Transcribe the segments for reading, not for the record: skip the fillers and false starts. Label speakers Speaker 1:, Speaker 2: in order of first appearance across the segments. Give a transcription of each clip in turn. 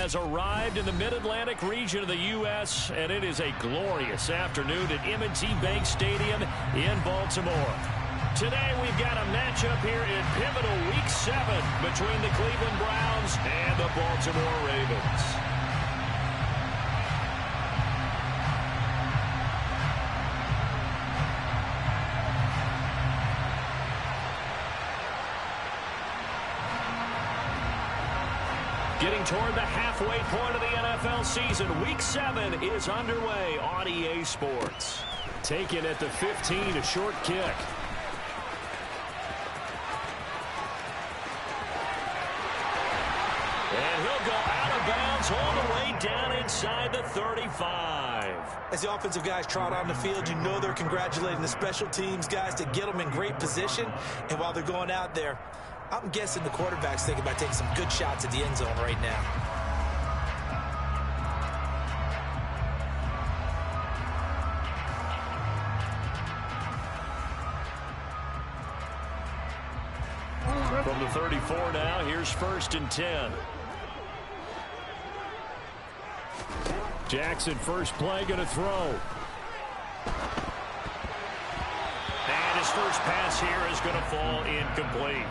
Speaker 1: has arrived in the Mid-Atlantic region of the U.S., and it is a glorious afternoon at M&T Bank Stadium in Baltimore. Today we've got a matchup here in pivotal Week 7 between the Cleveland Browns and the Baltimore Ravens. Getting toward the halfway point of the NFL season, Week 7 is underway on EA Sports. Taken at the 15, a short kick. And he'll go out of bounds all the way down inside the 35.
Speaker 2: As the offensive guys trot on the field, you know they're congratulating the special teams guys to get them in great position. And while they're going out there, I'm guessing the quarterback's thinking about taking some good shots at the end zone right now.
Speaker 1: From the 34 now, here's 1st and 10. Jackson, first play, going to throw. And his first pass here is going to fall incomplete.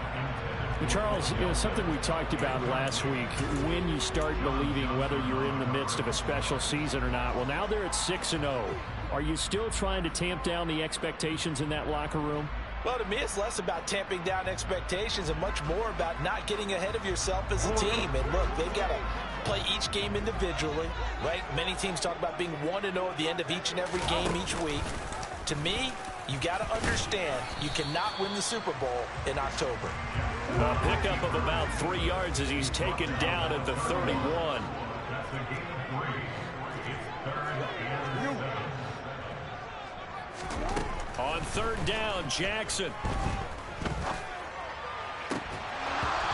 Speaker 3: Charles, something we talked about last week, when you start believing whether you're in the midst of a special season or not. Well, now they're at 6-0. Are you still trying to tamp down the expectations in that locker room?
Speaker 2: Well, to me, it's less about tamping down expectations and much more about not getting ahead of yourself as a team. And look, they've got to play each game individually, right? Many teams talk about being 1-0 at the end of each and every game each week. To me, you got to understand you cannot win the Super Bowl in October.
Speaker 1: A pickup of about 3 yards as he's taken down at the 31. On 3rd down, Jackson.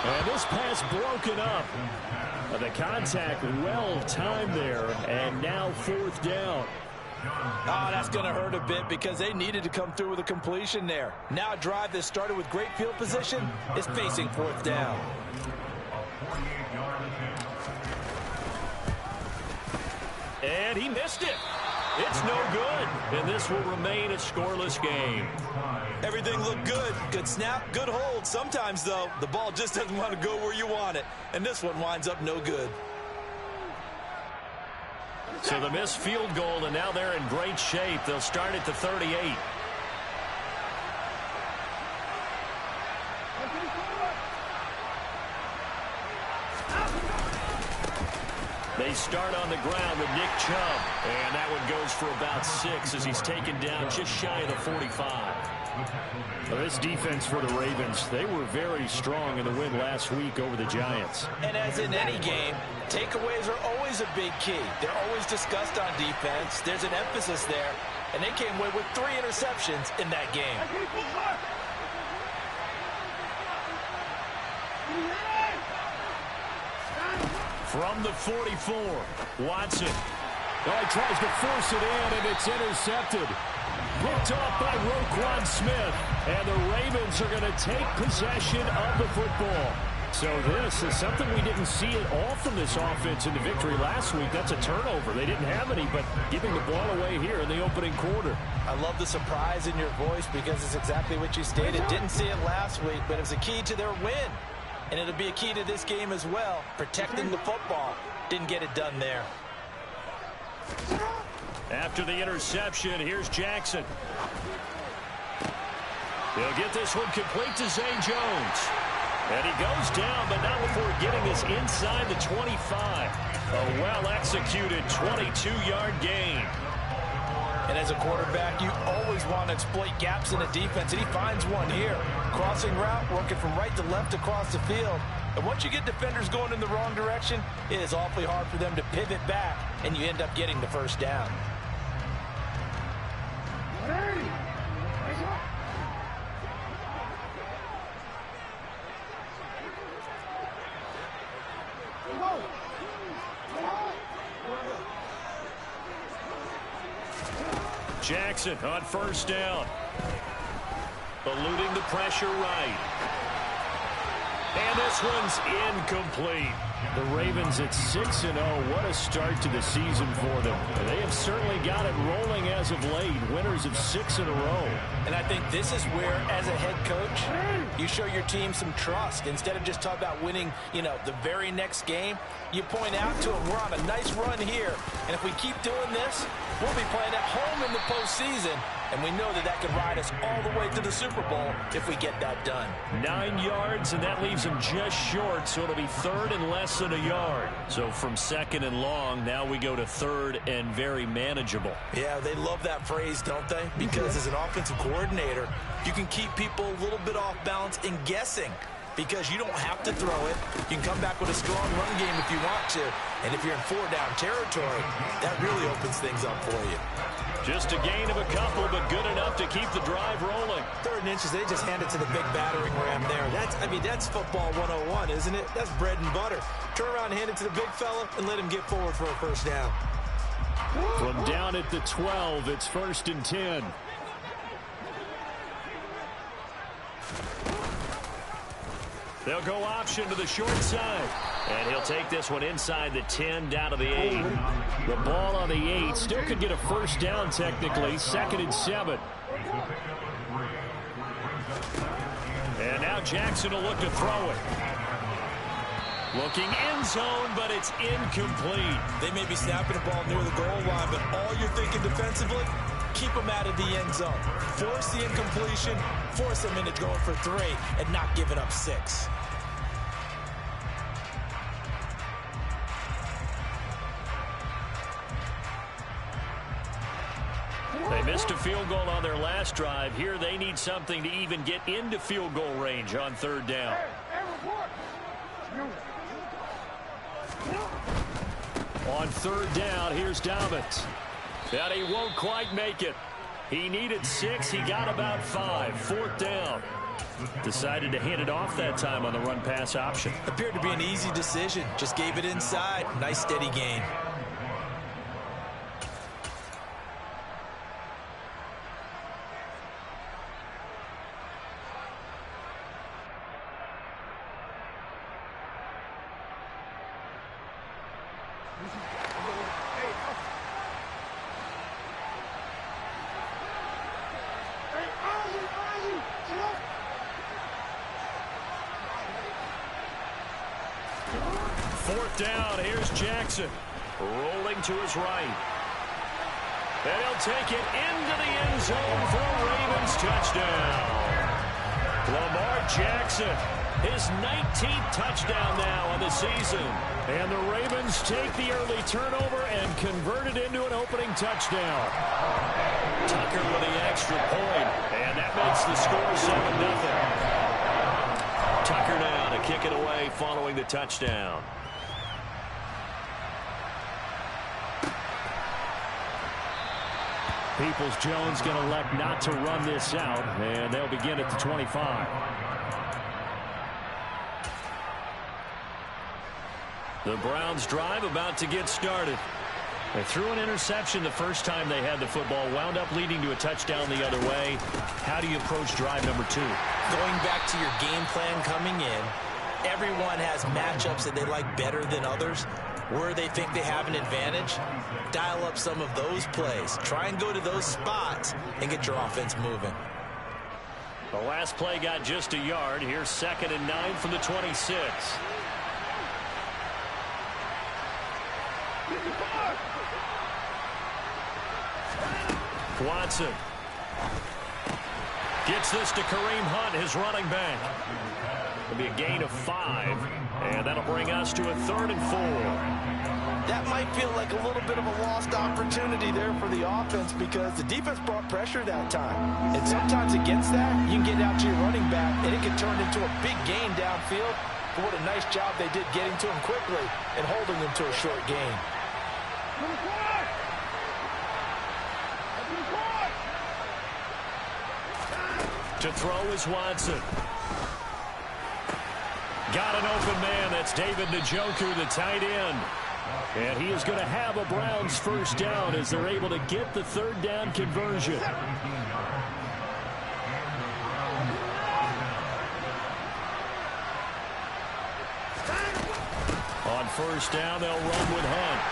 Speaker 1: And this pass broken up. The contact well timed there, and now 4th down.
Speaker 2: Oh, that's going to hurt a bit because they needed to come through with a completion there. Now a drive that started with great field position is facing 4th down.
Speaker 1: And he missed it. It's no good, and this will remain a scoreless game.
Speaker 2: Everything looked good. Good snap, good hold. Sometimes, though, the ball just doesn't want to go where you want it, and this one winds up no good.
Speaker 1: So the missed field goal, and now they're in great shape. They'll start at the 38. They start on the ground with Nick Chubb, and that one goes for about 6 as he's taken down just shy of the 45.
Speaker 3: Well, this defense for the Ravens, they were very strong in the win last week over the Giants.
Speaker 2: And as in any game, takeaways are always a big key. They're always discussed on defense. There's an emphasis there, and they came away with 3 interceptions in that game.
Speaker 1: From the 44, Watson.
Speaker 3: Oh, he tries to force it in, and it's intercepted.
Speaker 1: Picked off by Roquan Smith. And the Ravens are going to take possession of the football.
Speaker 3: So this is something we didn't see at all from this offense in the victory last week. That's a turnover. They didn't have any, but giving the ball away here in the opening quarter.
Speaker 2: I love the surprise in your voice because it's exactly what you stated. Didn't see it last week, but it was a key to their win. And it'll be a key to this game as well, protecting the football. Didn't get it done there.
Speaker 1: After the interception, here's Jackson. He'll get this one complete to Zay Jones. And he goes down, but not before getting this inside the 25. A well-executed 22-yard gain.
Speaker 2: And as a quarterback, you always want to exploit gaps in the defense, and he finds one here. Crossing route, working from right to left across the field. And once you get defenders going in the wrong direction, it is awfully hard for them to pivot back, and you end up getting the first down.
Speaker 1: Jackson on 1st down. Eluding the pressure right. And this one's incomplete.
Speaker 3: The Ravens at 6-0. What a start to the season for them. They have certainly got it rolling as of late. Winners of 6 in a row.
Speaker 2: And I think this is where, as a head coach, you show your team some trust. Instead of just talking about winning, the very next game, you point out to them, we're on a nice run here. And if we keep doing this, we'll be playing at home in the postseason. And we know that can ride us all the way to the Super Bowl if we get that done.
Speaker 1: 9 yards, and that leaves them just short, so it'll be third and less than a yard. So from second and long, now we go to third and very manageable.
Speaker 2: Yeah, they love that phrase, don't they? Because as an offensive coordinator, you can keep people a little bit off balance and guessing. Because you don't have to throw it. You can come back with a strong run game if you want to. And if you're in 4-down territory, that really opens things up for you.
Speaker 1: Just a gain of a couple, but good enough to keep the drive rolling.
Speaker 2: 3rd and inches, they just hand it to the big battering ram there. That's football 101, isn't it? That's bread and butter. Turn around and hand it to the big fella and let him get forward for a first down.
Speaker 3: From down at the 12, it's 1st and 10.
Speaker 1: They'll go option to the short side. And he'll take this one inside the 10 down to the 8.
Speaker 3: The ball on the 8 still could get a first down technically. 2nd and 7.
Speaker 1: And now Jackson will look to throw it. Looking end zone, but it's incomplete.
Speaker 2: They may be snapping the ball near the goal line, but all you're thinking defensively, keep them out of the end zone. Force the incompletion, force them into going for 3, and not giving up 6.
Speaker 1: They missed a field goal on their last drive. Here they need something to even get into field goal range on 3rd down.
Speaker 3: On 3rd down, here's Dobbins.
Speaker 1: And he won't quite make it. He needed 6. He got about 5. 4th down. Decided to hand it off that time on the run-pass option.
Speaker 2: Appeared to be an easy decision. Just gave it inside. Nice steady gain.
Speaker 1: Down, here's Jackson. Rolling to his right. And he'll take it into the end zone for a Ravens touchdown. Lamar Jackson, his 19th touchdown now on the season.
Speaker 3: And the Ravens take the early turnover and convert it into an opening touchdown.
Speaker 1: Tucker with the extra point, and that makes the score 7-0. Tucker now to kick it away following the touchdown.
Speaker 3: Peoples-Jones going to elect not to run this out, and they'll begin at the 25.
Speaker 1: The Browns drive about to get started. They threw an interception the first time they had the football, wound up leading to a touchdown the other way. How do you approach drive number 2?
Speaker 2: Going back to your game plan coming in, everyone has matchups that they like better than others. Where they think they have an advantage, dial up some of those plays. Try and go to those spots and get your offense moving.
Speaker 1: The last play got just a yard. Here's 2nd and 9 from the 26. Watson gets this to Kareem Hunt, his running back. It'll be a gain of 5, and that'll bring us to a 3rd and 4.
Speaker 2: That might feel like a little bit of a lost opportunity there for the offense because the defense brought pressure that time. And sometimes against that, you can get out to your running back, and it can turn into a big gain downfield. But what a nice job they did getting to him quickly and holding him to a short gain.
Speaker 1: To throw is Watson. Got an open man. That's David Njoku, the tight end.
Speaker 3: And he is going to have a Browns first down as they're able to get the 3rd down conversion.
Speaker 1: on first down. They'll run with Hunt.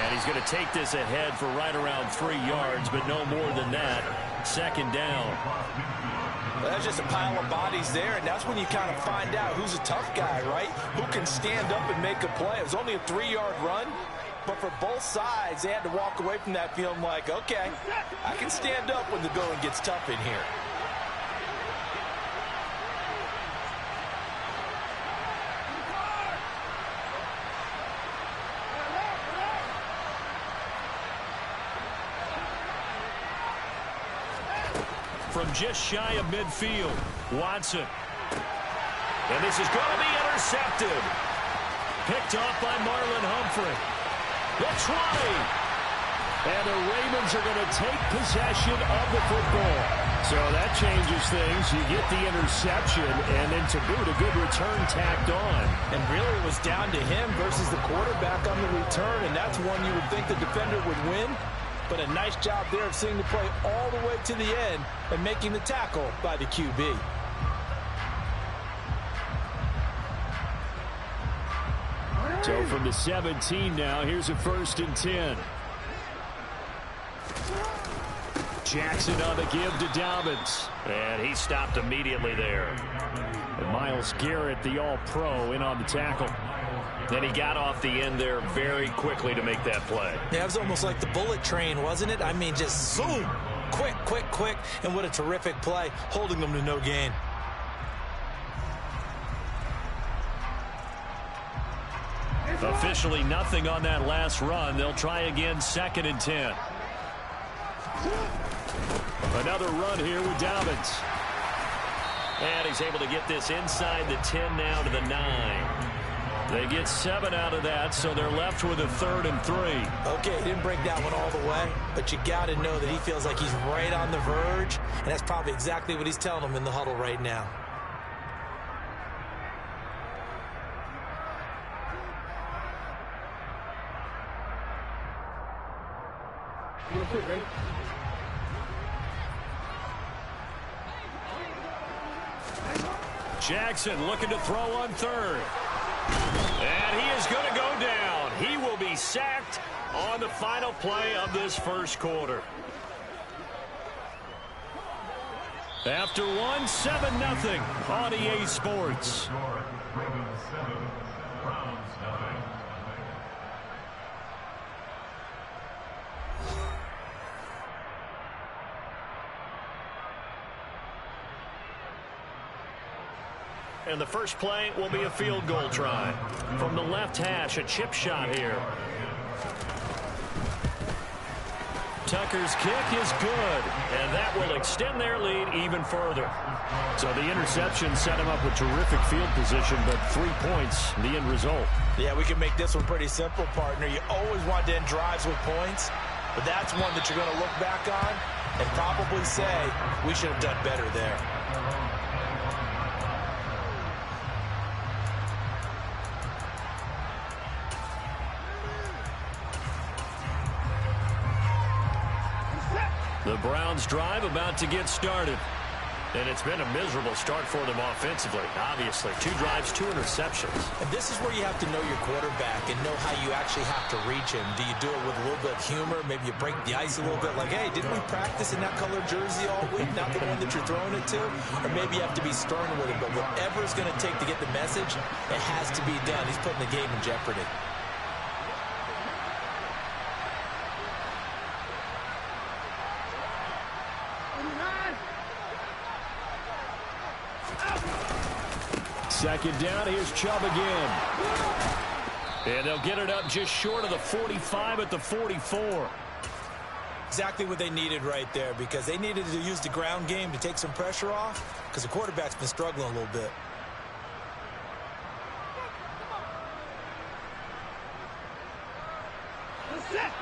Speaker 1: And he's going to take this ahead for right around 3 yards, but no more than that. Second down.
Speaker 2: Well, that's just a pile of bodies there, and that's when you kind of find out who's a tough guy, right? Who can stand up and make a play. It was only a 3-yard run, but for both sides, they had to walk away from that feeling like, okay, I can stand up when the going gets tough in here.
Speaker 1: From just shy of midfield, Watson. And this is going to be intercepted. Picked off by Marlon Humphrey. The 20. And the Ravens are going to take possession of the football. So that changes things. You get the interception, and then to boot, a good return tacked on.
Speaker 2: And really it was down to him versus the quarterback on the return, and that's one you would think the defender would win. But a nice job there of seeing the play all the way to the end and making the tackle by the QB.
Speaker 3: So from the 17 now, here's a 1st and 10. Jackson on the give to Dobbins.
Speaker 1: And he stopped immediately there.
Speaker 3: And Myles Garrett, the all-pro, in on the tackle.
Speaker 1: Then he got off the end there very quickly to make that play.
Speaker 2: Yeah, it was almost like the bullet train, wasn't it? I mean, just zoom. Quick, quick, quick. And what a terrific play, holding them to no gain.
Speaker 1: Officially nothing on that last run. They'll try again, 2nd and 10.
Speaker 3: Another run here with Dobbins.
Speaker 1: And he's able to get this inside the 10 now to the 9. They get 7 out of that, so they're left with a 3rd and 3.
Speaker 2: Okay, he didn't break that one all the way, but you got to know that he feels like he's right on the verge, and that's probably exactly what he's telling them in the huddle right now.
Speaker 1: Jackson looking to throw on 3rd. And he is going to go down. He will be sacked on the final play of this first quarter. After one, 7-0 on EA Sports. And the first play will be a field goal try. From the left hash, a chip shot here. Tucker's kick is good, and that will extend their lead even further.
Speaker 3: So the interception set him up with terrific field position, but 3 points, the end result.
Speaker 2: Yeah, we can make this one pretty simple, partner. You always want to end drives with points, but that's one that you're going to look back on and probably say, we should have done better there.
Speaker 1: The Browns drive about to get started. And it's been a miserable start for them offensively, obviously. 2 drives, 2 interceptions.
Speaker 2: And this is where you have to know your quarterback and know how you actually have to reach him. Do you do it with a little bit of humor? Maybe you break the ice a little bit like, hey, didn't we practice in that colored jersey all week? Not the one that you're throwing it to? Or maybe you have to be stern with him. But whatever it's going to take to get the message, it has to be done. He's putting the game in jeopardy.
Speaker 3: Second down, here's Chubb again.
Speaker 1: And they'll get it up just short of the 45 at the 44.
Speaker 2: Exactly what they needed right there, because they needed to use the ground game to take some pressure off, because the quarterback's been struggling a little bit.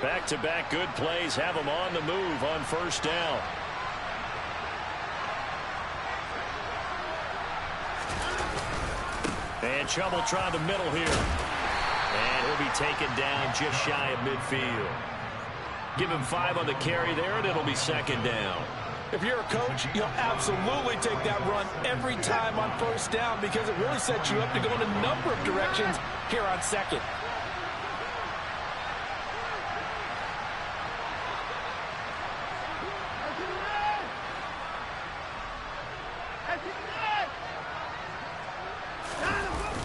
Speaker 1: Back-to-back good plays have them on the move on first down. And Chubb will try the middle here. And he'll be taken down just shy of midfield. Give him 5 on the carry there, and it'll be second down.
Speaker 2: If you're a coach, you'll absolutely take that run every time on first down because it really sets you up to go in a number of directions here on second.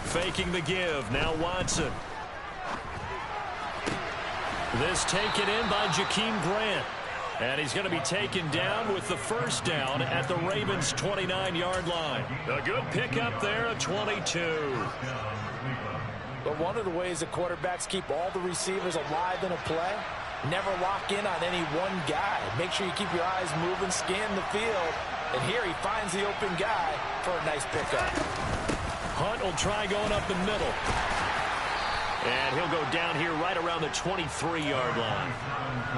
Speaker 1: Faking the give. Now Watson. This taken in by Jakeem Grant. And he's going to be taken down with the first down at the Ravens' 29-yard line. A good pickup there at 22.
Speaker 2: But one of the ways the quarterbacks keep all the receivers alive in a play, never lock in on any one guy. Make sure you keep your eyes moving, scan the field. And here he finds the open guy for a nice pickup.
Speaker 1: Hunt will try going up the middle. And he'll go down here right around the 23-yard line.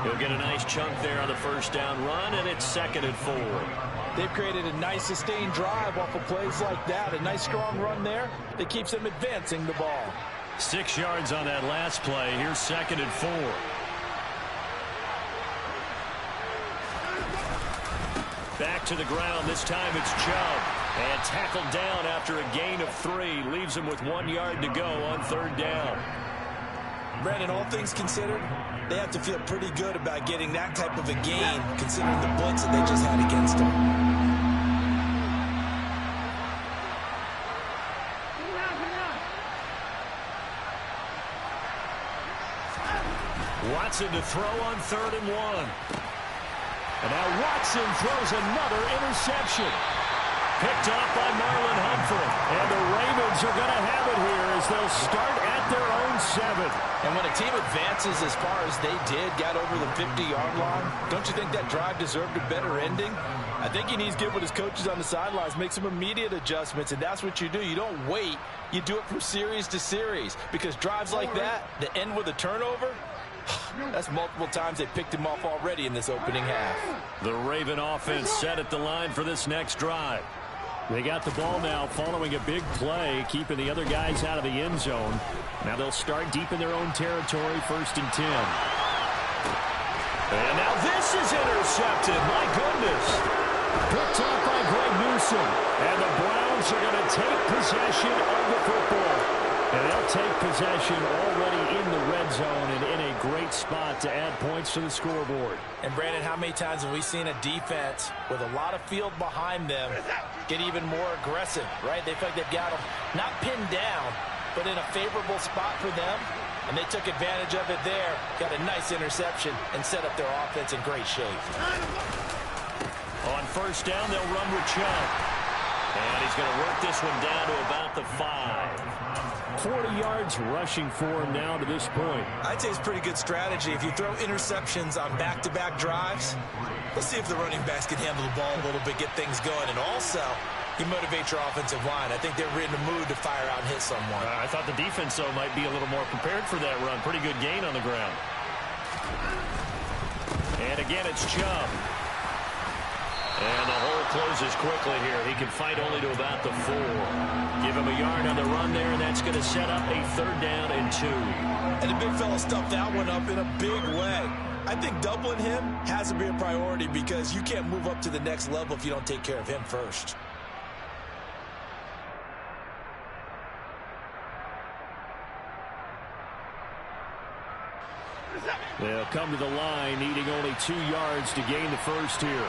Speaker 1: He'll get a nice chunk there on the first down run, and it's 2nd and 4.
Speaker 2: They've created a nice sustained drive off of plays like that. A nice strong run there that keeps them advancing the ball.
Speaker 1: 6 yards on that last play. Here's 2nd and 4. Back to the ground. This time it's Chubb. And tackled down after a gain of 3. Leaves him with 1 yard to go on 3rd down.
Speaker 2: Brandon, all things considered, they have to feel pretty good about getting that type of a gain, considering the blitz that they just had against them.
Speaker 1: Watson to throw on 3rd and 1. And now Watson throws another interception. Picked off by Marlon Humphrey. And the Ravens are going to have it here as they'll start at their own 7.
Speaker 2: And when a team advances as far as they did, got over the 50-yard line, don't you think that drive deserved a better ending? I think he needs to get with his coaches on the sidelines, make some immediate adjustments, and that's what you do. You don't wait. You do it from series to series because drives like that end with a turnover, that's multiple times they picked him off already in this opening half.
Speaker 1: The Raven offense set at the line for this next drive. They got the ball now following a big play, keeping the other guys out of the end zone. Now they'll start deep in their own territory, 1st and 10. And now this is intercepted. My goodness. Picked off by Greg Newsome. And the Browns are going to take possession of the football. And they'll take possession already in the red zone and in a great spot to add points to the scoreboard.
Speaker 2: And, Brandon, how many times have we seen a defense with a lot of field behind them get even more aggressive, right? They feel like they've got them not pinned down, but in a favorable spot for them. And they took advantage of it there, got a nice interception, and set up their offense in great shape.
Speaker 1: On 1st down, they'll run with Chubb. And he's going to work this one down to about the 5.
Speaker 3: 40 yards rushing for him now to this point.
Speaker 2: I'd say it's pretty good strategy. If you throw interceptions on back-to-back drives, let's see if the running backs can handle the ball a little bit, get things going. And also, you motivate your offensive line. I think they're in the mood to fire out and hit someone.
Speaker 1: I thought the defense, though, might be a little more prepared for that run. Pretty good gain on the ground. And again, it's Chubb. And the hole closes quickly here. He can fight only to about the 4. Give him a yard on the run there, and that's going to set up a 3rd down and 2.
Speaker 2: And the big fella stuffed that one up in a big way. I think doubling him has to be a priority because you can't move up to the next level if you don't take care of him first.
Speaker 3: They'll come to the line, needing only 2 yards to gain the first here.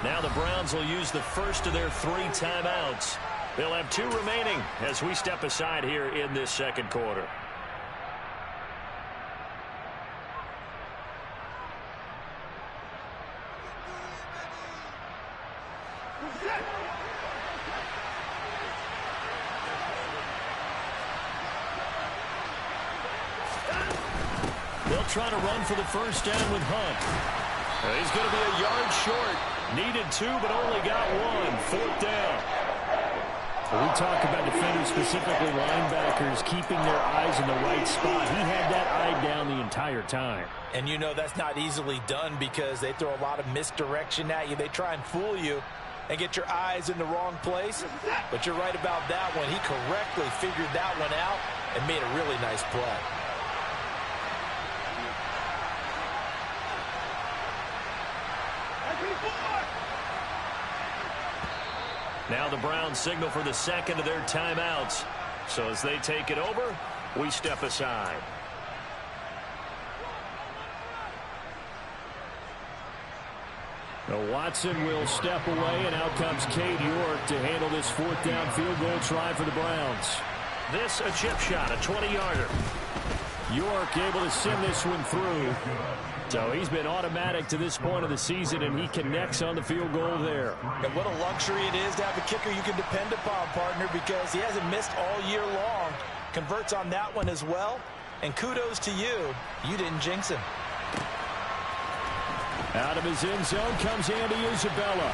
Speaker 1: Now the Browns will use the first of their 3 timeouts. They'll have 2 remaining as we step aside here in this 2nd quarter. They'll try to run for the first down with Hunt. He's going to be a yard short. Needed 2, but only got 1. 4th down.
Speaker 3: We talk about defenders, specifically linebackers, keeping their eyes in the right spot. He had that eye down the entire time.
Speaker 2: And you know that's not easily done because they throw a lot of misdirection at you. They try and fool you and get your eyes in the wrong place. But you're right about that one. He correctly figured that one out and made a really nice play.
Speaker 1: Now the Browns signal for the second of their timeouts. So as they take it over, we step aside.
Speaker 3: Now Watson will step away, and out comes Cade York to handle this fourth down field goal try for the Browns.
Speaker 1: This a chip shot, a 20-yarder.
Speaker 3: York able to send this one through. So he's been automatic to this point of the season, and he connects on the field goal there.
Speaker 2: And what a luxury it is to have a kicker you can depend upon, partner, because he hasn't missed all year long. Converts on that one as well. And kudos to you. You didn't jinx him.
Speaker 3: Out of his end zone comes Andy Isabella.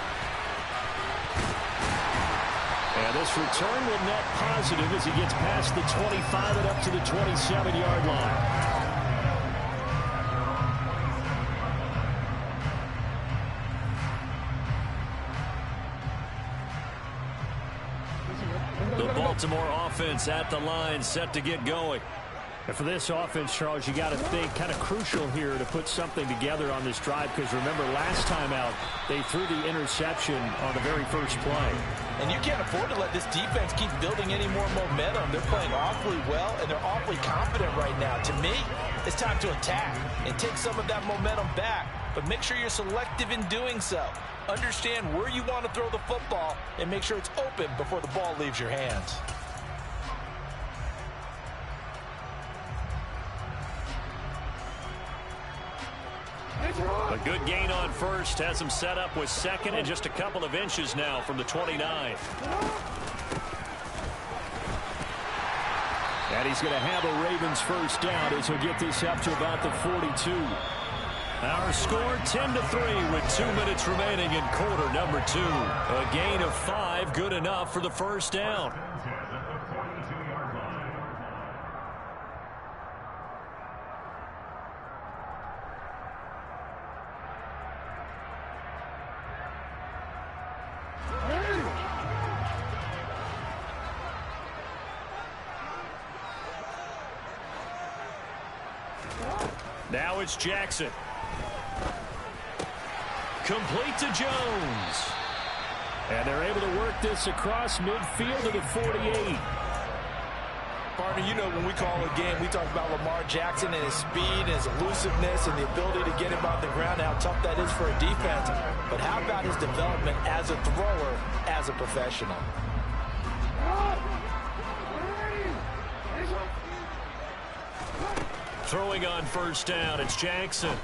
Speaker 3: And this return will net positive as he gets past the 25 and up to the 27-yard line.
Speaker 1: The Baltimore offense at the line, set to get going.
Speaker 3: And for this offense, Charles, you got to think kind of crucial here to put something together on this drive, because remember last time out they threw the interception on the very first play.
Speaker 2: And you can't afford to let this defense keep building any more momentum. They're playing awfully well, and they're awfully confident right now. To me, it's time to attack and take some of that momentum back, but make sure you're selective in doing so. Understand where you want to throw the football and make sure it's open before the ball leaves your hands.
Speaker 1: A good gain on first has him set up with second and just a couple of inches now from the 29.
Speaker 3: And he's going to have a Ravens first down as he'll get this up to about the 42.
Speaker 1: Our score 10-3 with 2 minutes remaining in quarter number 2. A gain of 5, good enough for the first down. Now it's Jackson. Complete to Jones.
Speaker 3: And they're able to work this across midfield to the 48.
Speaker 2: Partner, you know when we call a game, we talk about Lamar Jackson and his speed and his elusiveness and the ability to get him off the ground, how tough that is for a defense. But how about his development as a thrower, as a professional?
Speaker 1: Throwing on first down, it's Jackson.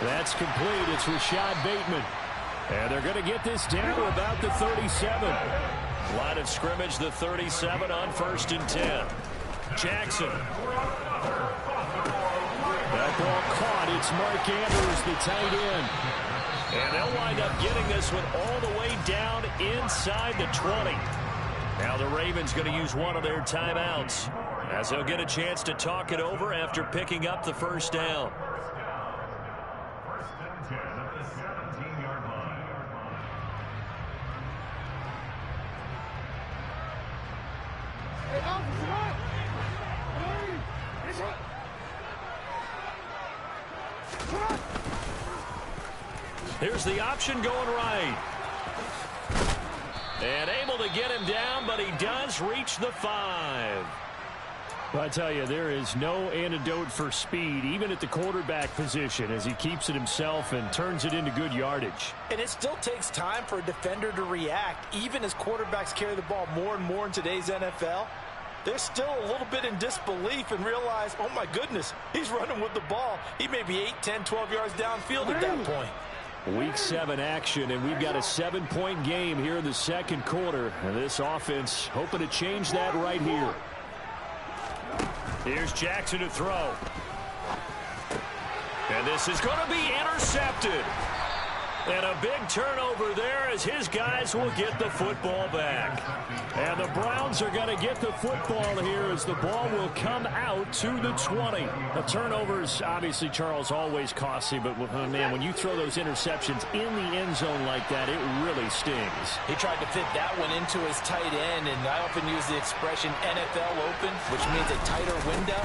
Speaker 3: That's complete. It's Rashad Bateman. And they're going to get this down to about the 37.
Speaker 1: Line of scrimmage, the 37 on 1st and 10. Jackson.
Speaker 3: That ball caught. It's Mark Andrews, the tight end.
Speaker 1: And they'll wind up getting this one all the way down inside the 20. Now the Ravens going to use one of their timeouts, as they'll get a chance to talk it over after picking up the first down. Here's the option going right. And able to get him down, but he does reach the 5.
Speaker 3: Well, I tell you, there is no antidote for speed, even at the quarterback position, as he keeps it himself and turns it into good yardage.
Speaker 2: And it still takes time for a defender to react, even as quarterbacks carry the ball more and more in today's NFL. They're still a little bit in disbelief and realize, oh my goodness, he's running with the ball. He may be 8, 10, 12 yards downfield at that point.
Speaker 3: Week 7 action, and we've got a 7-point game here in the second quarter. And this offense hoping to change that right here.
Speaker 1: Here's Jackson to throw. And this is going to be intercepted. And a big turnover there as his guys will get the football back.
Speaker 3: And the Browns are going to get the football here as the ball will come out to the 20. The turnovers, obviously, Charles, always costly. But, man, when you throw those interceptions in the end zone like that, it really stings.
Speaker 2: He tried to fit that one into his tight end, and I often use the expression NFL open, which means a tighter window.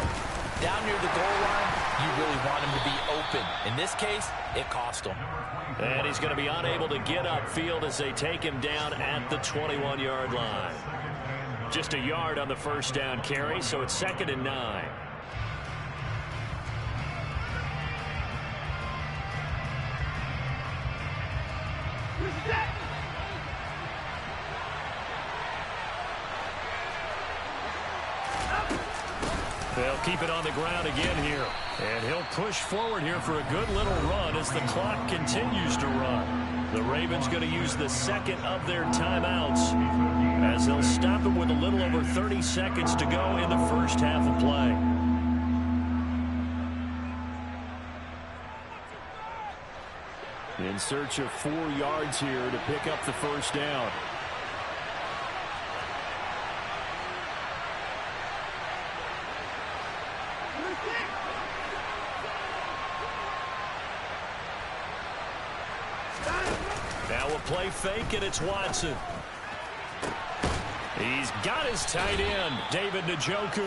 Speaker 2: Down near the goal line, you really want him to be open. In this case, it cost him.
Speaker 1: And he's going to be unable to get upfield as they take him down at the 21-yard line. Just a yard on the first down carry, so it's 2nd and 9. They'll keep it on the ground again here. And he'll push forward here for a good little run as the clock continues to run. The Ravens going to use the second of their timeouts as they'll stop it with a little over 30 seconds to go in the first half of play. In search of 4 yards here to pick up the first down. Now a play fake, and it's Watson. He's got his tight end, David Njoku.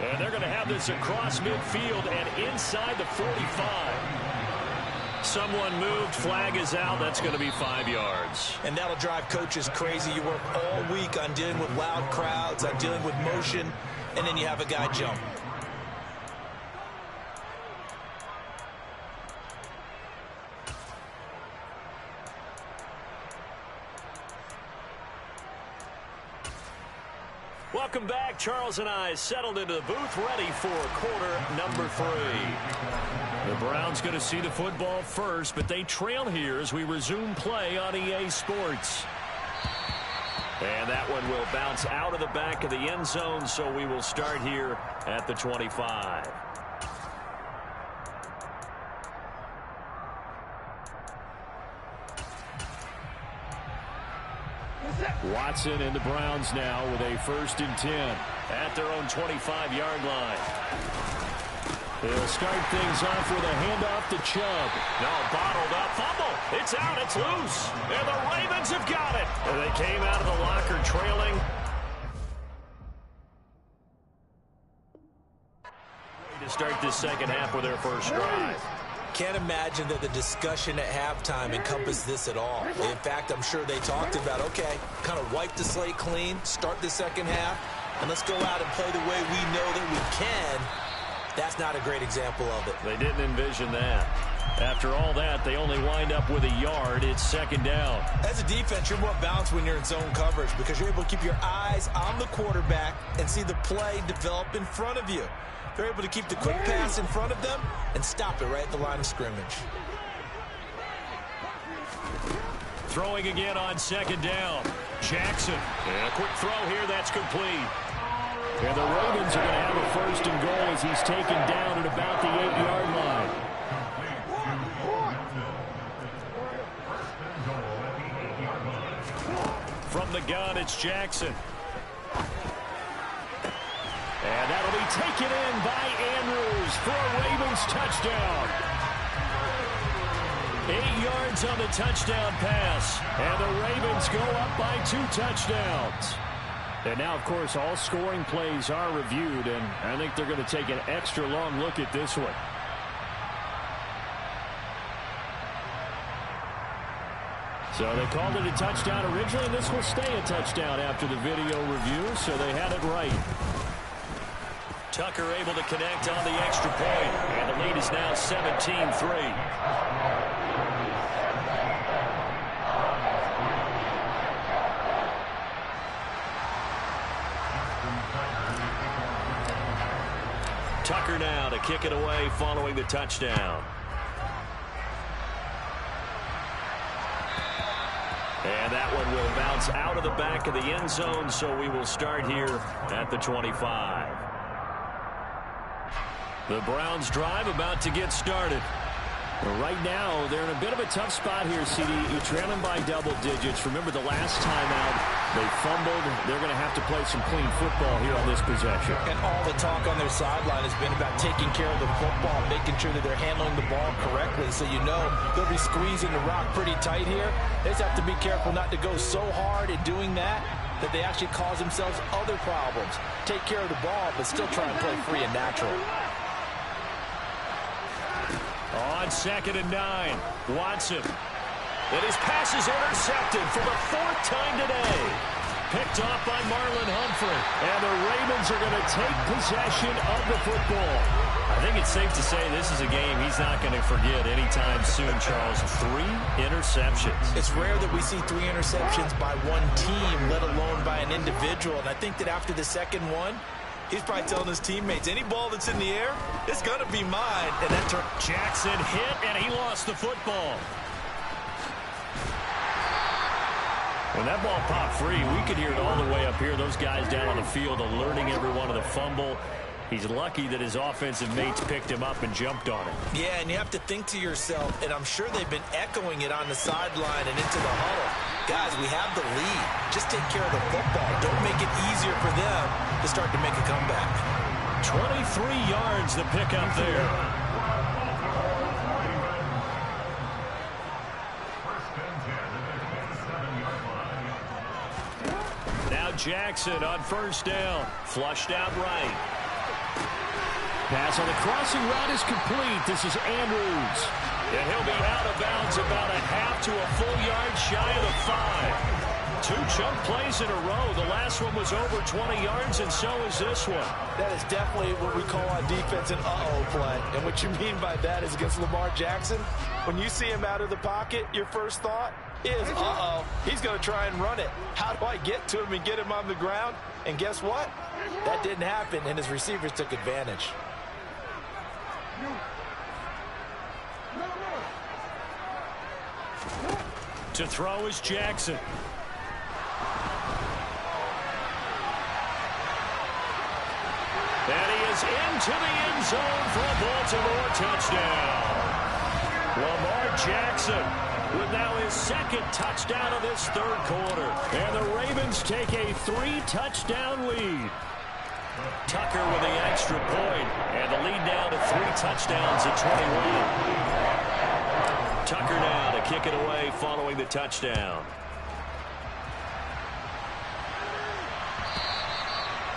Speaker 1: And they're going to have this across midfield and inside the 45. Someone moved, flag is out. That's going to be 5 yards.
Speaker 2: And that'll drive coaches crazy. You work all week on dealing with loud crowds, on dealing with motion, and then you have a guy jump.
Speaker 1: Welcome back. Charles and I settled into the booth, ready for quarter number 3. The Browns going to see the football first, but they trail here as we resume play on EA Sports. And that one will bounce out of the back of the end zone, so we will start here at the 25. Watson and the Browns now with a 1st and 10 at their own 25-yard line. They'll start things off with a handoff to Chubb. No, bottled up, fumble. It's out, it's loose. And the Ravens have got it. And they came out of the locker trailing. To start this second half with their first drive.
Speaker 2: Can't imagine that the discussion at halftime encompassed this at all. In fact, I'm sure they talked about, okay, kind of wipe the slate clean, start the second half, and let's go out and play the way we know that we can. That's not a great example of it.
Speaker 1: They didn't envision that. After all that, they only wind up with a yard. It's 2nd down.
Speaker 2: As a defense, you're more balanced when you're in zone coverage because you're able to keep your eyes on the quarterback and see the play develop in front of you. They're able to keep the quick pass in front of them and stop it right at the line of scrimmage.
Speaker 1: Throwing again on 2nd down. Jackson. And a quick throw here that's complete. And the Ravens are going to have a 1st and goal as he's taken down at about the 8-yard line. From the gun, it's Jackson. And that'll be taken in by Andrews for a Ravens touchdown. 8 yards on the touchdown pass. And the Ravens go up by 2 touchdowns. And now, of course, all scoring plays are reviewed, and I think they're going to take an extra long look at this one. So they called it a touchdown originally, and this will stay a touchdown after the video review, so they had it right. Tucker able to connect on the extra point, and the lead is now 17-3. Tucker now to kick it away following the touchdown. And that one will bounce out of the back of the end zone, so we will start here at the 25. The Browns drive about to get started. Well, right now, they're in a bit of a tough spot here, CD. You're trailing by double digits. Remember the last time out, they fumbled. They're going to have to play some clean football here on this possession.
Speaker 2: And all the talk on their sideline has been about taking care of the football, making sure that they're handling the ball correctly. So you know they'll be squeezing the rock pretty tight here. They just have to be careful not to go so hard in doing that they actually cause themselves other problems. Take care of the ball, but still try and play free and natural.
Speaker 1: on 2nd and 9. Watson. And his pass is intercepted for the 4th time today. Picked off by Marlon Humphrey. And the Ravens are going to take possession of the football. I think it's safe to say this is a game he's not going to forget anytime soon, Charles. 3 interceptions.
Speaker 2: It's rare that we see 3 interceptions by one team, let alone by an individual. And I think that after the second one, he's probably telling his teammates, any ball that's in the air, it's going to be mine. And that
Speaker 1: Jackson hit, and he lost the football. When that ball popped free, we could hear it all the way up here. Those guys down on the field alerting everyone of the fumble. He's lucky that his offensive mates picked him up and jumped on him.
Speaker 2: Yeah, and you have to think to yourself, and I'm sure they've been echoing it on the sideline and into the huddle. Guys, we have the lead. Just take care of the football. Don't make it easier for them to start to make a comeback.
Speaker 1: 23 yards the pickup there. Now Jackson on 1st down. Flushed out right.
Speaker 3: Pass on the crossing route is complete. This is Andrews.
Speaker 1: And he'll be out of bounds about a half to a full yard shy of the 5. 2 chunk plays in a row. The last one was over 20 yards, and so is this one.
Speaker 2: That is definitely what we call on defense an uh-oh play. And what you mean by that is against Lamar Jackson, when you see him out of the pocket, your first thought is, uh-oh, he's going to try and run it. How do I get to him and get him on the ground? And guess what? That didn't happen, and his receivers took advantage.
Speaker 1: To throw is Jackson. And he is into the end zone for a Baltimore touchdown. Lamar Jackson with now his 2nd touchdown of this 3rd quarter. And the Ravens take a 3-touchdown lead. Tucker with the extra point, and the lead now to 3 touchdowns at 21. Tucker now to kick it away following the touchdown.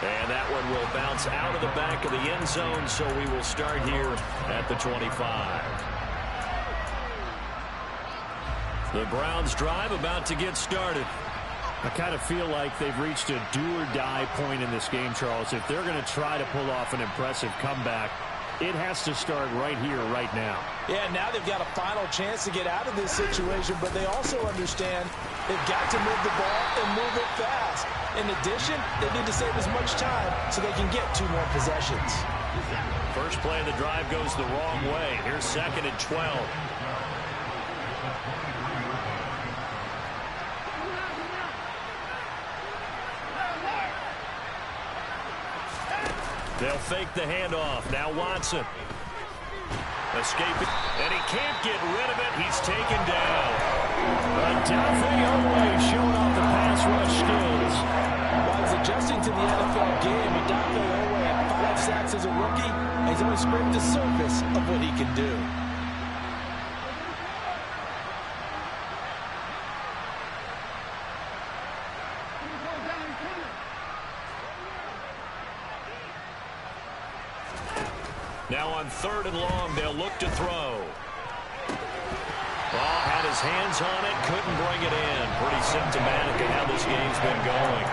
Speaker 1: And that one will bounce out of the back of the end zone, so we will start here at the 25. The Browns drive about to get started.
Speaker 3: I kind of feel like they've reached a do-or-die point in this game, Charles. If they're going to try to pull off an impressive comeback, it has to start right here, right now.
Speaker 2: Yeah, now they've got a final chance to get out of this situation, but they also understand they've got to move the ball and move it fast. In addition, they need to save as much time so they can get 2 more possessions.
Speaker 1: First play of the drive goes the wrong way. Here's 2nd and 12. They'll fake the handoff. Now Watson. Escaping. And he can't get rid of it. He's taken down.
Speaker 3: Adolphe Owe showing off the pass rush skills.
Speaker 2: While he's adjusting to the NFL game, Adolphe Owe had 5 sacks as a rookie, and he's only scraped the surface of what he can do.
Speaker 1: Now on 3rd and long, they'll look to throw. Ball had his hands on it, couldn't bring it in. Pretty symptomatic of how this game's been going.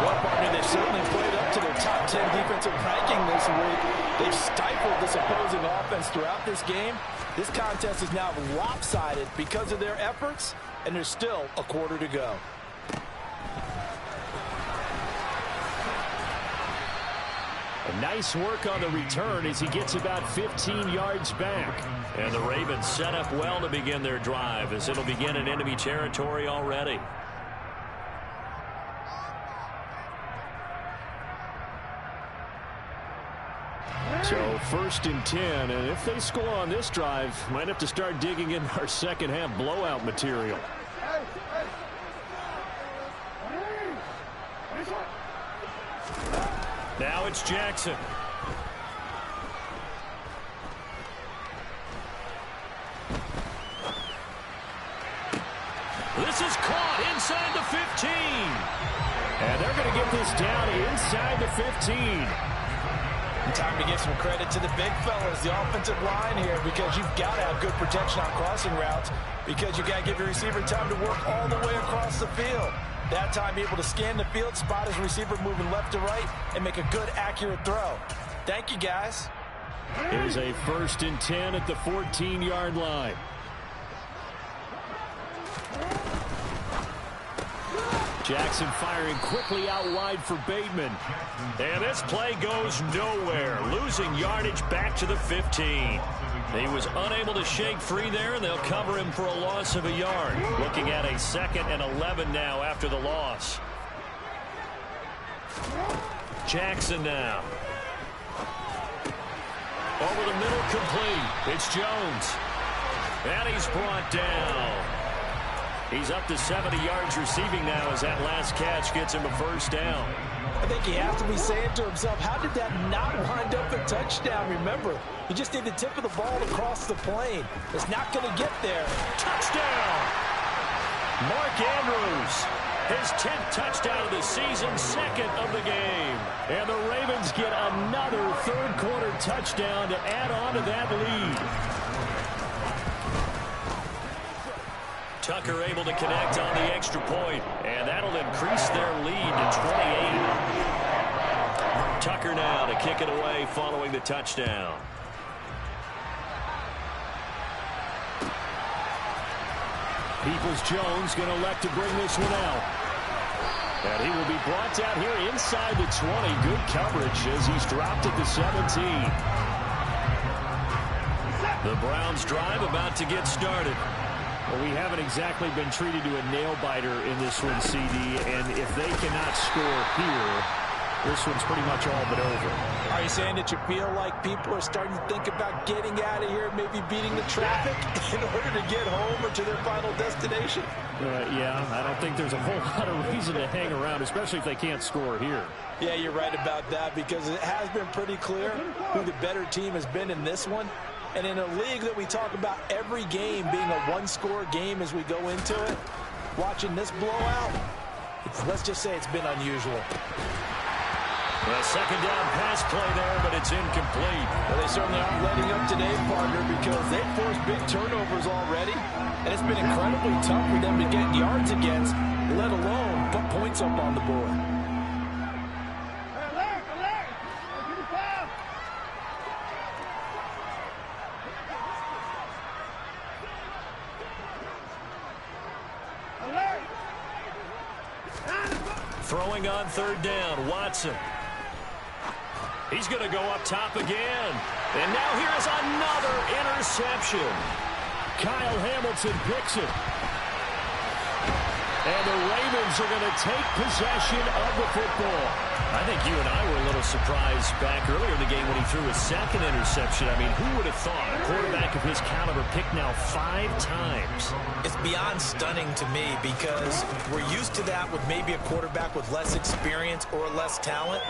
Speaker 2: Well, partner, they've certainly played up to their top 10 defensive ranking this week. They've stifled this opposing offense throughout this game. This contest is now lopsided because of their efforts, and there's still a quarter to go.
Speaker 3: Nice work on the return as he gets about 15 yards back.
Speaker 1: And the Ravens set up well to begin their drive as it'll begin in enemy territory already.
Speaker 3: So 1st and 10, and if they score on this drive, might have to start digging in our second half blowout material.
Speaker 1: Now it's Jackson. This is caught inside the 15.
Speaker 3: And they're going to get this down inside the 15.
Speaker 2: And time to give some credit to the big fellas, the offensive line here, because you've got to have good protection on crossing routes, because you got to give your receiver time to work all the way across the field. That time able to scan the field, spot his receiver moving left to right, and make a good, accurate throw. Thank you, guys.
Speaker 3: Here's a 1st and 10 at the 14-yard line. Jackson firing quickly out wide for Bateman.
Speaker 1: And this play goes nowhere, losing yardage back to the 15. He was unable to shake free there, and they'll cover him for a loss of a yard. Looking at a 2nd and 11 now after the loss. Jackson now. Over the middle, complete. It's Jones. And he's brought down. He's up to 70 yards receiving now as that last catch gets him a 1st down.
Speaker 2: I think he has to be saying to himself, how did that not wind up a touchdown? Remember, he just need the tip of the ball across the plane. It's not going to get there.
Speaker 1: Touchdown! Mark Andrews, his 10th touchdown of the season, 2nd of the game.
Speaker 3: And the Ravens get another 3rd quarter touchdown to add on to that lead.
Speaker 1: Tucker able to connect on the extra point, and that'll increase their lead to 28. Tucker now to kick it away following the touchdown.
Speaker 3: Peoples-Jones going to elect to bring this one out. And he will be brought down here inside the 20. Good coverage as he's dropped at the 17.
Speaker 1: The Browns drive about to get started.
Speaker 3: Well, we haven't exactly been treated to a nail-biter in this one, CD, and if they cannot score here, this one's pretty much all but over.
Speaker 2: Are you saying that you feel like people are starting to think about getting out of here, maybe beating the traffic in order to get home or to their final destination?
Speaker 3: Yeah, I don't think there's a whole lot of reason to hang around, especially if they can't score here.
Speaker 2: Yeah, you're right about that, because it has been pretty clear who the better team has been in this one. And in a league that we talk about every game being a one-score game as we go into it, watching this blowout, let's just say it's been unusual.
Speaker 1: A 2nd down pass play there, but it's incomplete.
Speaker 2: Well, they certainly aren't letting up today, partner, because they've forced big turnovers already, and it's been incredibly tough for them to get yards against, let alone put points up on the board.
Speaker 1: Throwing on 3rd down, Watson. He's going to go up top again. And now here's another interception.
Speaker 3: Kyle Hamilton picks it. And the Ravens are going to take possession of the football.
Speaker 1: I think you and I were a little surprised back earlier in the game when he threw his 2nd interception. I mean, who would have thought a quarterback of his caliber picked now 5 times?
Speaker 2: It's beyond stunning to me, because we're used to that with maybe a quarterback with less experience or less talent.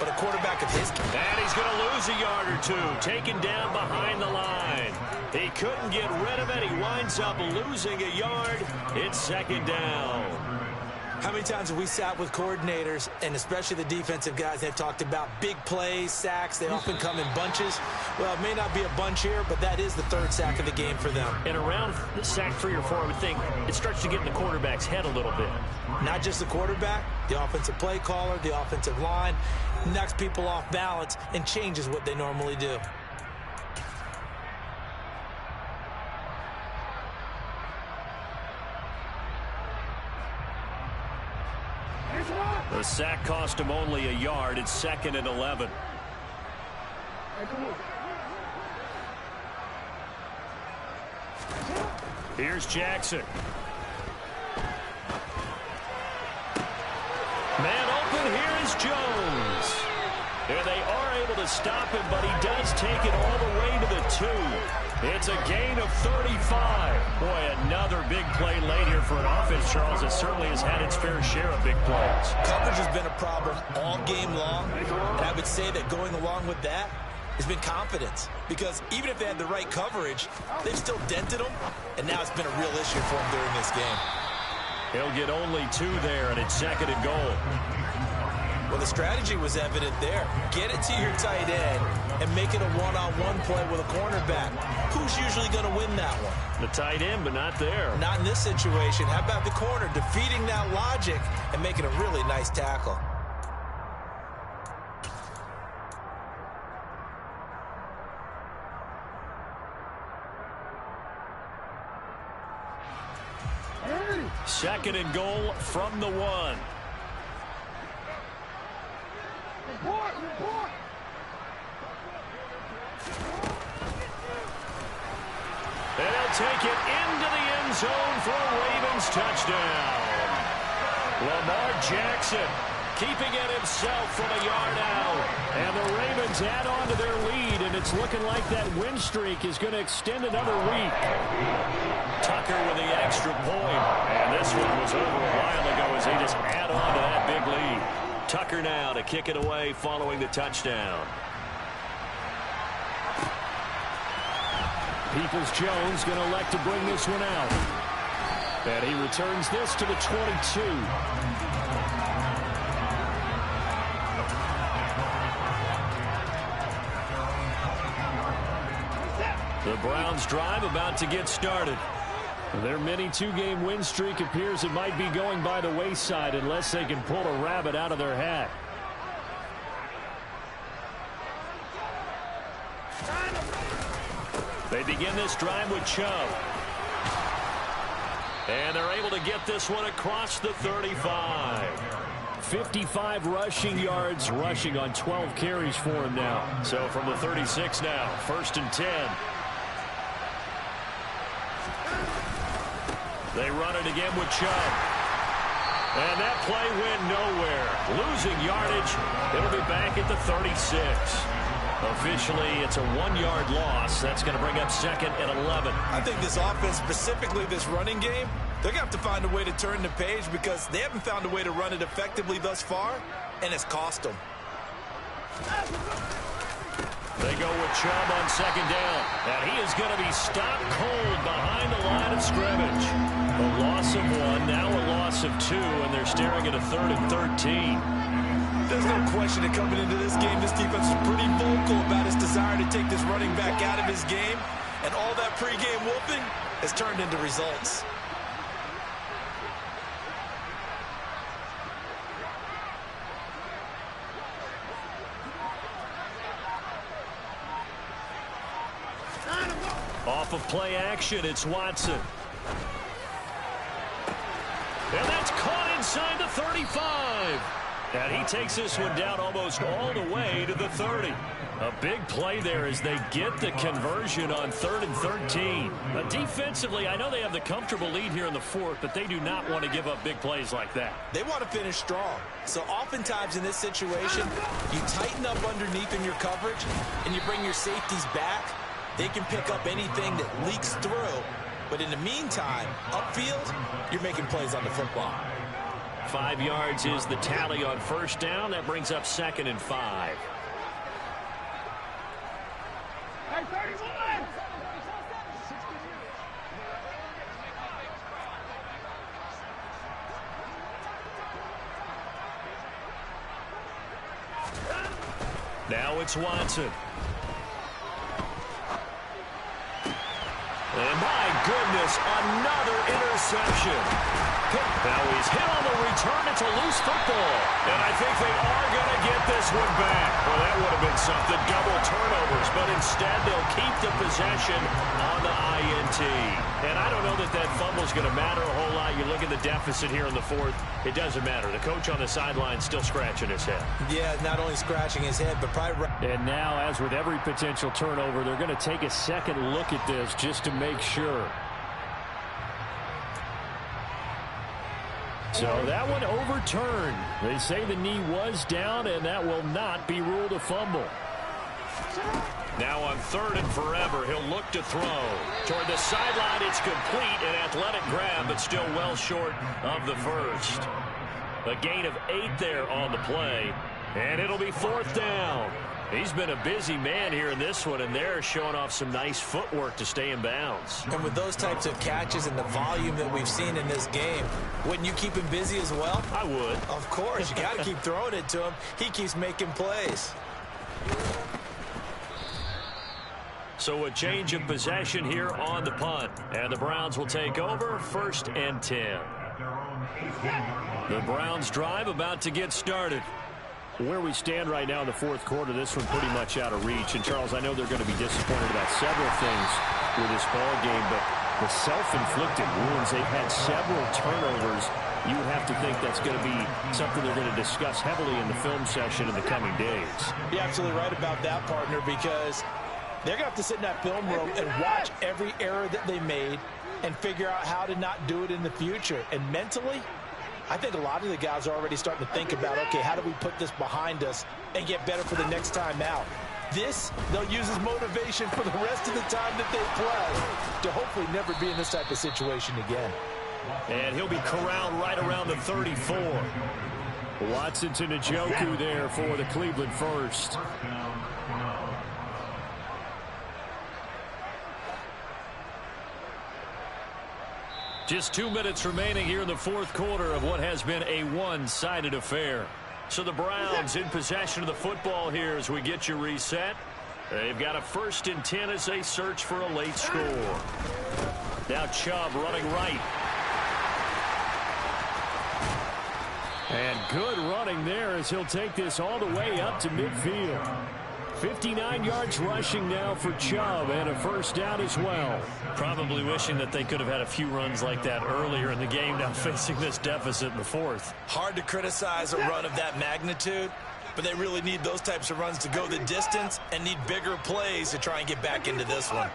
Speaker 2: But a quarterback of his...
Speaker 1: And he's going to lose a yard or 2, taken down behind the line. He couldn't get rid of it. He winds up losing a yard. It's 2nd down.
Speaker 2: How many times have we sat with coordinators, and especially the defensive guys, they've talked about big plays, sacks. They often come in bunches. Well, it may not be a bunch here, but that is the 3rd sack of the game for them.
Speaker 1: And around sack 3 or 4, I would think it starts to get in the quarterback's head a little bit.
Speaker 2: Not just the quarterback, the offensive play caller, the offensive line, knocks people off balance and changes what they normally do.
Speaker 1: The sack cost him only a yard. It's 2nd and 11. Here's Jackson. Man open, here is Jones. And they are able to stop him, but he does take it all the way to the 2. It's a gain of 35. Boy, another big play late here for an offense, Charles, that certainly has had its fair share of big plays.
Speaker 2: Coverage has been a problem all game long, and I would say that going along with that has been confidence, because even if they had the right coverage, they've still dented them, and now it's been a real issue for them during this game.
Speaker 1: He'll get only 2 there, and it's 2nd and goal.
Speaker 2: Well, the strategy was evident there. Get it to your tight end and make it a one-on-one play with a cornerback. Who's usually going to win that one?
Speaker 1: The tight end, but not there.
Speaker 2: Not in this situation. How about the corner defeating that logic and making a really nice tackle?
Speaker 1: Second and goal from the 1. And he'll take it into the end zone for a Ravens touchdown. Lamar Jackson keeping it himself from a yard out.
Speaker 3: And the Ravens add on to their lead, and it's looking like that win streak is going to extend another week.
Speaker 1: Tucker with the extra point. And this one was over a while ago as they just add on to that big lead. Tucker now to kick it away following the touchdown.
Speaker 3: Peoples-Jones going to elect to bring this one out. And he returns this to the 22. The Browns drive about to get started. Their mini two-game win streak appears it might be going by the wayside unless they can pull a rabbit out of their hat.
Speaker 1: They begin this drive with Chubb. And they're able to get this one across the 35.
Speaker 3: 55 rushing yards, rushing on 12 carries for him now.
Speaker 1: So from the 36 now, 1st and 10. They run it again with Chubb. And that play went nowhere. Losing yardage. It'll be back at the 36. Officially, it's a 1-yard loss. That's going to bring up 2nd and 11.
Speaker 2: I think this offense, specifically this running game, they're going to have to find a way to turn the page because they haven't found a way to run it effectively thus far, and it's cost them.
Speaker 1: They go with Chubb on 2nd down. And he is going to be stopped cold behind the line of scrimmage. A loss of 1, now a loss of 2, and they're staring at a 3rd and 13.
Speaker 2: There's no question that coming into this game, this defense is pretty vocal about its desire to take this running back out of his game. And all that pregame whooping has turned into results.
Speaker 1: Off of play action, it's Watson. And that's caught inside the 35. And he takes this one down almost all the way to the 30. A big play there as they get the conversion on 3rd and 13. Defensively, I know they have the comfortable lead here in the 4th, but they do not want to give up big plays like that.
Speaker 2: They want to finish strong. So oftentimes in this situation, you tighten up underneath in your coverage, and you bring your safeties back. They can pick up anything that leaks through. But in the meantime, upfield, you're making plays on the football.
Speaker 1: 5 yards is the tally on 1st down. That brings up 2nd and 5. Now it's Watson. And my goodness, another interception. Now he's hit on the return. It's a loose football. And I think they are going to get this one back. Well, that would have been something. Double turnovers. But instead, they'll keep the possession on the INT. And I don't know that that fumble's going to matter a whole lot. You look at the deficit here in the 4th. It doesn't matter. The coach on the sideline still scratching his head.
Speaker 2: Yeah, not only scratching his head, but probably...
Speaker 3: And now, as with every potential turnover, they're going to take a second look at this just to make sure. So that one overturned. They say the knee was down, and that will not be ruled a fumble.
Speaker 1: Now on 3rd and forever, he'll look to throw. Toward the sideline, it's complete. An athletic grab, but still well short of the 1st. A gain of 8 there on the play, and it'll be 4th down. He's been a busy man here in this one, and they're showing off some nice footwork to stay in bounds.
Speaker 2: And with those types of catches and the volume that we've seen in this game, wouldn't you keep him busy as well?
Speaker 1: I would.
Speaker 2: Of course. You got to keep throwing it to him. He keeps making plays.
Speaker 1: So a change of possession here on the punt. And the Browns will take over 1st and 10. The Browns drive about to get started.
Speaker 3: Where we stand right now in the fourth quarter, this one pretty much out of reach. And, Charles, I know they're going to be disappointed about several things with this ball game, but the self-inflicted wounds, they've had several turnovers. You would have to think that's going to be something they're going to discuss heavily in the film session in the coming days.
Speaker 2: You're absolutely right about that, partner, because they're going to have to sit in that film room and watch every error that they made and figure out how to not do it in the future. And mentally, I think a lot of the guys are already starting to think about, okay, how do we put this behind us and get better for the next time out? This, they'll use as motivation for the rest of the time that they play to hopefully never be in this type of situation again.
Speaker 1: And he'll be corralled right around the 34.
Speaker 3: Watson to Njoku there for the Cleveland first.
Speaker 1: Just 2 minutes remaining here in the fourth quarter of what has been a one-sided affair. So the Browns in possession of the football here as we get you reset. They've got a 1st and 10 as they search for a late score. Now Chubb running right.
Speaker 3: And good running there as he'll take this all the way up to midfield. 59 yards rushing now for Chubb, and a first down as well.
Speaker 1: Probably wishing that they could have had a few runs like that earlier in the game, now facing this deficit in the fourth.
Speaker 2: Hard to criticize a run of that magnitude, but they really need those types of runs to go the distance and need bigger plays to try and get back into this one.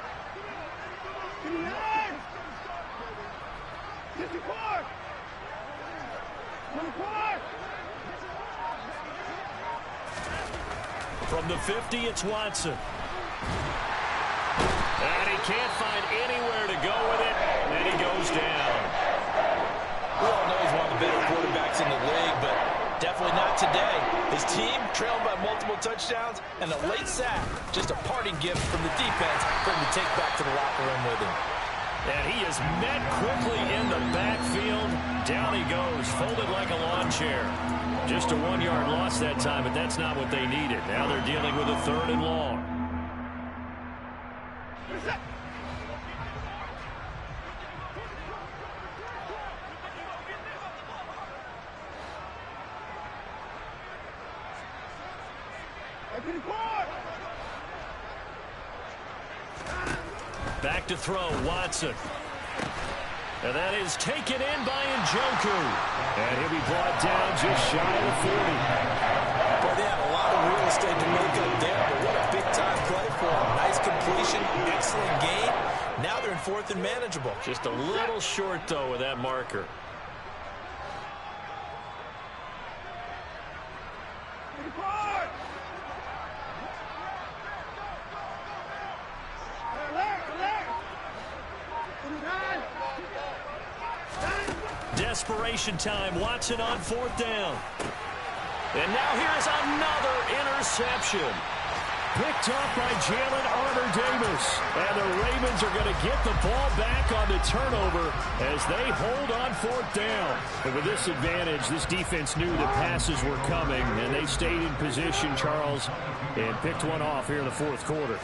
Speaker 1: From the 50, it's Watson. And he can't find anywhere to go with it, and he goes down.
Speaker 2: We all know he's one of the better quarterbacks in the league, but definitely not today. His team trailing by multiple touchdowns, and a late sack, just a parting gift from the defense for him to take back to the locker room with him.
Speaker 1: And he is met quickly in the backfield. Down he goes, folded like a lawn chair. Just a 1-yard loss that time, but that's not what they needed. Now they're dealing with a 3rd and long. Back to throw, Watson. And that is taken in by Njoku.
Speaker 3: And he'll be brought down just shy of the 40.
Speaker 2: Boy, they had a lot of real estate to make up there, but what a big-time play for them. Nice completion, excellent game. Now they're in 4th and manageable.
Speaker 1: Just a little short, though, with that marker. Desperation time. Watson on 4th down. And now here's another interception.
Speaker 3: Picked off by Jalen Armour-Davis. And the Ravens are going to get the ball back on the turnover as they hold on 4th down. And with this advantage, this defense knew that passes were coming, and they stayed in position, Charles, and picked one off here in the fourth quarter.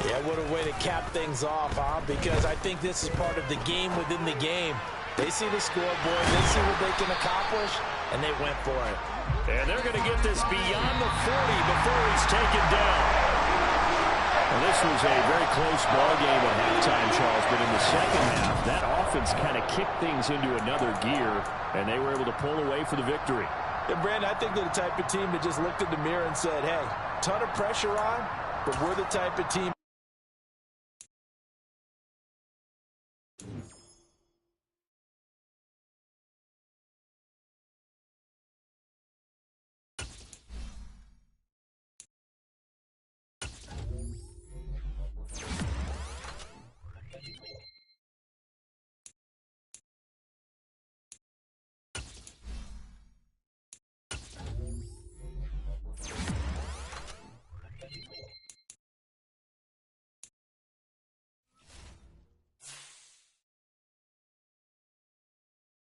Speaker 2: Yeah, what a way to cap things off, huh? Because I think this is part of the game within the game. They see the scoreboard, they see what they can accomplish, and they went for it.
Speaker 1: And they're going to get this beyond the 40 before he's taken down.
Speaker 3: Well, this was a very close ball game at halftime, Charles, but in the second half, that offense kind of kicked things into another gear, and they were able to pull away for the victory.
Speaker 2: And, Brandon, I think they're the type of team that just looked in the mirror and said, hey, ton of pressure on, but we're the type of team